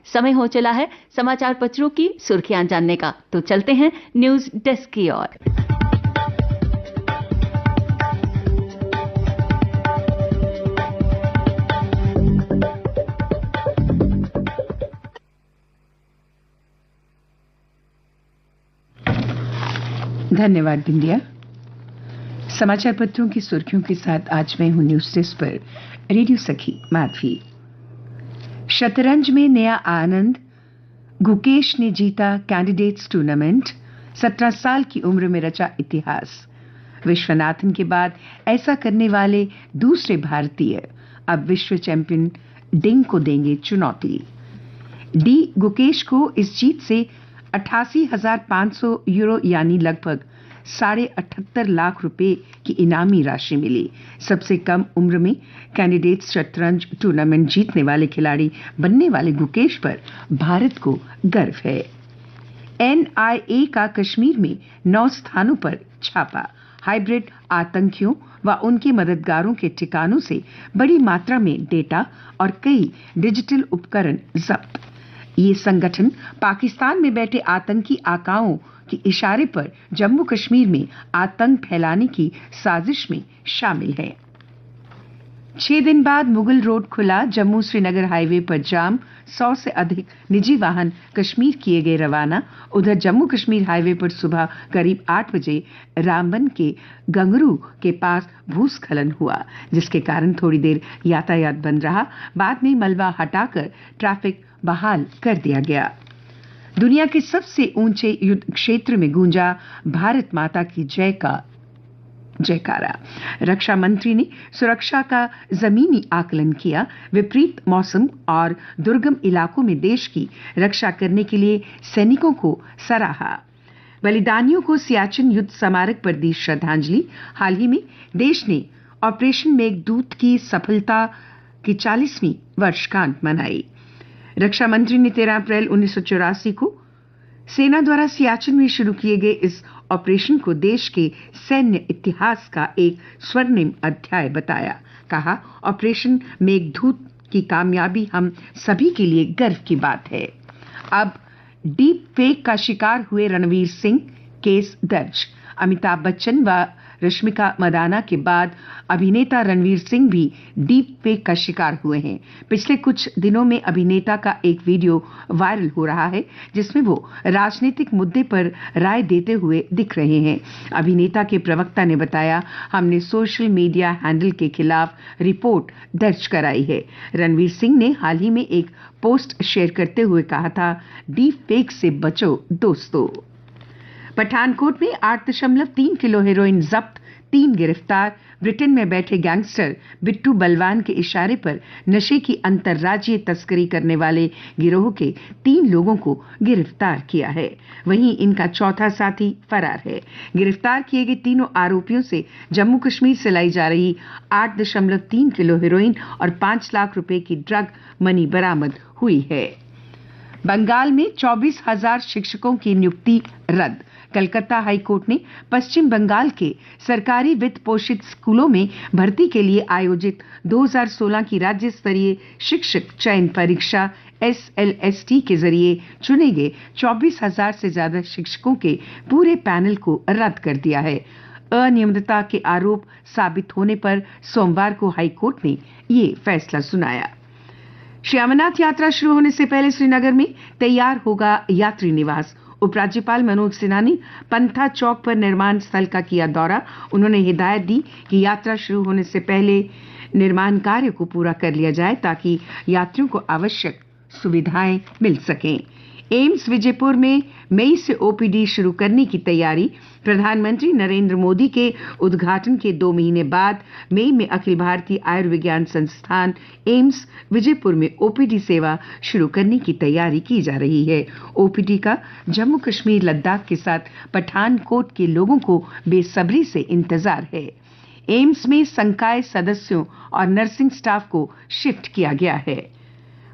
समय हो चला है समाचार पत्रों की सुर्खियां जानने का, तो चलते हैं न्यूज डेस्क की ओर। धन्यवाद बिंदिया। समाचार पत्रों की सुर्खियों के साथ आज मैं हूं न्यूज डेस्क पर रेडियो सखी माधवी। शतरंज में नया आनंद, गुकेश ने जीता कैंडिडेट्स टूर्नामेंट, 17 साल की उम्र में रचा इतिहास। विश्वनाथन के बाद ऐसा करने वाले दूसरे भारतीय अब विश्व चैंपियन डिंग को देंगे चुनौती। डी गुकेश को इस जीत से 88,500 यूरो यानी लगभग 78.5 लाख रुपए की इनामी राशि मिली। सबसे कम उम्र में कैंडिडेट्स शतरंज टूर्नामेंट जीतने वाले खिलाड़ी बनने वाले गुकेश पर भारत को गर्व है। एनआईए का कश्मीर में 9 स्थानों पर छापा। हाइब्रिड आतंकियों व उनके मददगारों के ठिकानों से बड़ी मात्रा में डेटा और कई डिजिटल उपकरण जब्त। ये संगठन पाकिस्तान में बैठे आतंकी आकाओं के इशारे पर जम्मू कश्मीर में आतंक फैलाने की साजिश में शामिल है। 6 दिन बाद मुगल रोड खुला। जम्मू श्रीनगर हाईवे पर जाम, 100 से अधिक निजी वाहन कश्मीर किए गए रवाना। उधर जम्मू कश्मीर हाईवे पर सुबह करीब 8 बजे रामबन के गंगरू के पास भूस्खलन हुआ, जिसके कारण थोड़ी देर यातायात बंद रहा। बाद में मलबा हटाकर ट्रैफिक बहाल कर दिया गया। दुनिया के सबसे ऊंचे युद्ध क्षेत्र में गूंजा भारत माता की जय का जयकारा। रक्षा मंत्री ने सुरक्षा का जमीनी आकलन किया। विपरीत मौसम और दुर्गम इलाकों में देश की रक्षा करने के लिए सैनिकों को सराहा। बलिदानियों को सियाचिन युद्ध स्मारक पर दी श्रद्धांजलि। हाल ही में देश ने ऑपरेशन मेघदूत की सफलता की 40वीं वर्षगांठ मनाई। रक्षा मंत्री ने 13 अप्रैल 1984 को सेना द्वारा सियाचिन में शुरू किए गए इस ऑपरेशन को देश के सैन्य इतिहास का एक स्वर्णिम अध्याय बताया। कहा, ऑपरेशन मेघदूत की कामयाबी हम सभी के लिए गर्व की बात है। अब डीप फेक का शिकार हुए रणवीर सिंह, केस दर्ज। अमिताभ बच्चन व रश्मिका मंदाना के बाद अभिनेता रणवीर सिंह भी डीप फेक का शिकार हुए हैं। पिछले कुछ दिनों में अभिनेता का एक वीडियो वायरल हो रहा है, जिसमें वो राजनीतिक मुद्दे पर राय देते हुए दिख रहे हैं। अभिनेता के प्रवक्ता ने बताया, हमने सोशल मीडिया हैंडल के खिलाफ रिपोर्ट दर्ज कराई है। रणवीर सिंह ने हाल ही में एक पोस्ट शेयर करते हुए कहा था, डीप फेक से बचो दोस्तों। पठानकोट में 8.3 किलो हेरोइन जब्त, 3 गिरफ्तार। ब्रिटेन में बैठे गैंगस्टर बिट्टू बलवान के इशारे पर नशे की अंतर्राज्यीय तस्करी करने वाले गिरोह के 3 लोगों को गिरफ्तार किया है। वहीं इनका चौथा साथी फरार है। गिरफ्तार किए गए तीनों आरोपियों से जम्मू कश्मीर से लाई जा रही 8.3 किलो हेरोइन और 5 लाख रुपए की ड्रग मनी बरामद हुई है। बंगाल में 24,000 शिक्षकों की नियुक्ति रद्द। कलकत्ता हाईकोर्ट ने पश्चिम बंगाल के सरकारी वित्त पोषित स्कूलों में भर्ती के लिए आयोजित 2016 की राज्य स्तरीय शिक्षक चयन परीक्षा SLST के जरिए चुने गए 24,000 से ज्यादा शिक्षकों के पूरे पैनल को रद्द कर दिया है। अनियमितता के आरोप साबित होने पर सोमवार को हाईकोर्ट ने ये फैसला सुनाया। श्री अमरनाथ यात्रा शुरू होने से पहले श्रीनगर में तैयार होगा यात्री निवास। उपराज्यपाल मनोज सिन्हा ने पंथा चौक पर निर्माण स्थल का किया दौरा। उन्होंने हिदायत दी कि यात्रा शुरू होने से पहले निर्माण कार्य को पूरा कर लिया जाए ताकि यात्रियों को आवश्यक सुविधाएं मिल सकें। एम्स विजयपुर में मई से ओपीडी शुरू करने की तैयारी। प्रधानमंत्री नरेंद्र मोदी के उद्घाटन के 2 महीने बाद मई में अखिल भारतीय आयुर्विज्ञान संस्थान एम्स विजयपुर में ओपीडी सेवा शुरू करने की तैयारी की जा रही है। ओपीडी का जम्मू कश्मीर लद्दाख के साथ पठानकोट के लोगों को बेसब्री से इंतजार है। एम्स में संकाय सदस्यों और नर्सिंग स्टाफ को शिफ्ट किया गया है।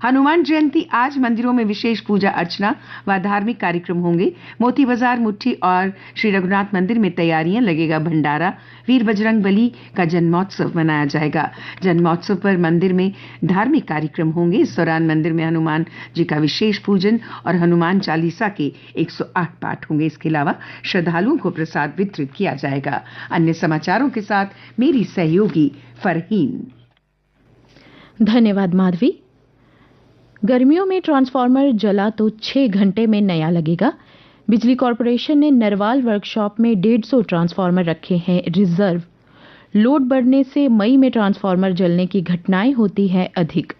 हनुमान जयंती आज मंदिरों में विशेष पूजा अर्चना व धार्मिक कार्यक्रम होंगे। मोती बाजार, मुट्ठी और श्री रघुनाथ मंदिर में तैयारियां, लगेगा भंडारा। वीर बजरंग बली का जन्मोत्सव मनाया जाएगा। जन्मोत्सव पर मंदिर में धार्मिक कार्यक्रम होंगे। इस दौरान मंदिर में हनुमान जी का विशेष पूजन और हनुमान चालीसा के 108 पाठ होंगे। इसके अलावा श्रद्धालुओं को प्रसाद वितरित किया जाएगा। अन्य समाचारों के साथ मेरी सहयोगी फरहीन। धन्यवाद माधवी। गर्मियों में ट्रांसफार्मर जला तो 6 घंटे में नया लगेगा। बिजली कॉर्पोरेशन ने नरवाल वर्कशॉप में 150 ट्रांसफार्मर रखे हैं रिजर्व। लोड बढ़ने से मई में ट्रांसफार्मर जलने की घटनाएं होती हैं अधिक।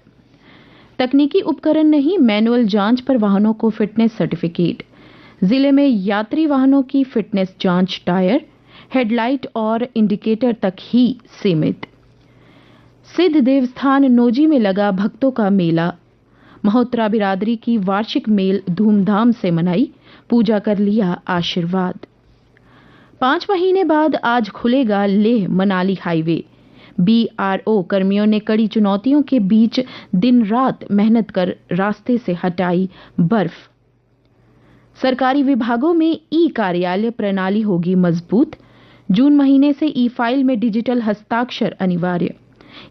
तकनीकी उपकरण नहीं, मैनुअल जांच पर वाहनों को फिटनेस सर्टिफिकेट। जिले में यात्री वाहनों की फिटनेस जांच टायर, हेडलाइट और इंडिकेटर तक ही सीमित। सिद्ध देवस्थान नोजी में लगा भक्तों का मेला। महोत्रा बिरादरी की वार्षिक मेल धूमधाम से मनाई, पूजा कर लिया आशीर्वाद। 5 महीने बाद आज खुलेगा लेह मनाली हाईवे। बीआरओ कर्मियों ने कड़ी चुनौतियों के बीच दिन रात मेहनत कर रास्ते से हटाई बर्फ। सरकारी विभागों में ई कार्यालय प्रणाली होगी मजबूत। जून महीने से ई फाइल में डिजिटल हस्ताक्षर अनिवार्य।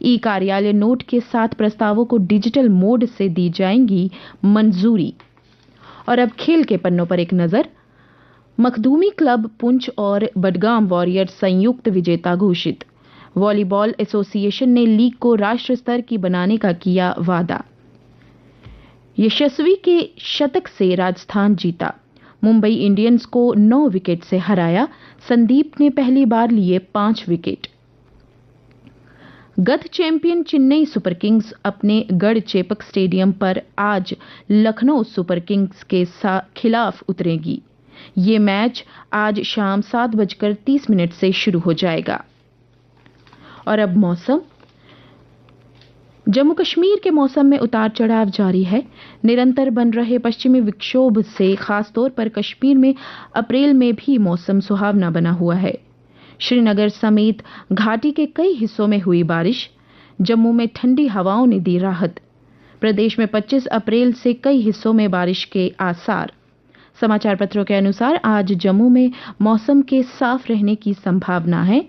ई कार्यालय नोट के 7 प्रस्तावों को डिजिटल मोड से दी जाएंगी मंजूरी। और अब खेल के पन्नों पर एक नजर। मखदूमी क्लब पुंछ और बडगाम वॉरियर्स संयुक्त विजेता घोषित। वॉलीबॉल एसोसिएशन ने लीग को राष्ट्र स्तर की बनाने का किया वादा। यशस्वी के शतक से राजस्थान जीता। मुंबई इंडियंस को 9 विकेट से हराया। संदीप ने पहली बार लिए 5 विकेट। गत चैंपियन चेन्नई सुपर किंग्स अपने गढ़ चेपक स्टेडियम पर आज लखनऊ सुपर किंग्स के खिलाफ उतरेगी। ये मैच आज शाम 7:30 से शुरू हो जाएगा। और अब मौसम। जम्मू कश्मीर के मौसम में उतार चढ़ाव जारी है। निरंतर बन रहे पश्चिमी विक्षोभ से खासतौर पर कश्मीर में अप्रैल में भी मौसम सुहावना बना हुआ है। श्रीनगर समेत घाटी के कई हिस्सों में हुई बारिश। जम्मू में ठंडी हवाओं ने दी राहत। प्रदेश में 25 अप्रैल से कई हिस्सों में बारिश के आसार। समाचार पत्रों के अनुसार आज जम्मू में मौसम के साफ रहने की संभावना है।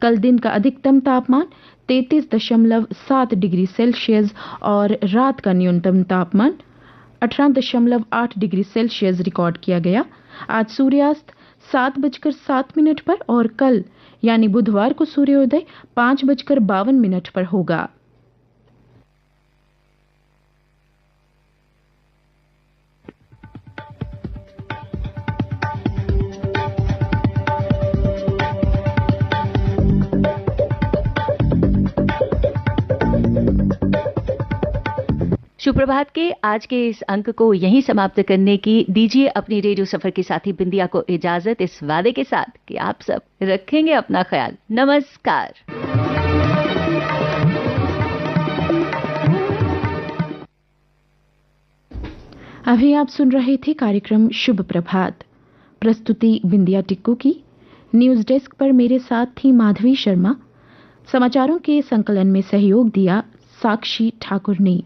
कल दिन का अधिकतम तापमान 33.7 डिग्री सेल्सियस और रात का न्यूनतम तापमान 18.8 डिग्री सेल्सियस रिकॉर्ड किया गया। आज सूर्यास्त 7:07 पर और कल यानी बुधवार को सूर्योदय 5:52 पर होगा। सुप्रभात के आज के इस अंक को यहीं समाप्त करने की दीजिए अपनी रेडियो सफर के साथी बिंदिया को इजाजत, इस वादे के साथ कि आप सब रखेंगे अपना ख्याल। नमस्कार। अभी आप सुन रहे थे कार्यक्रम शुभ प्रभात। प्रस्तुति बिंदिया टिक्कू की। न्यूज डेस्क पर मेरे साथ थी माधवी शर्मा। समाचारों के संकलन में सहयोग दिया साक्षी ठाकुर ने।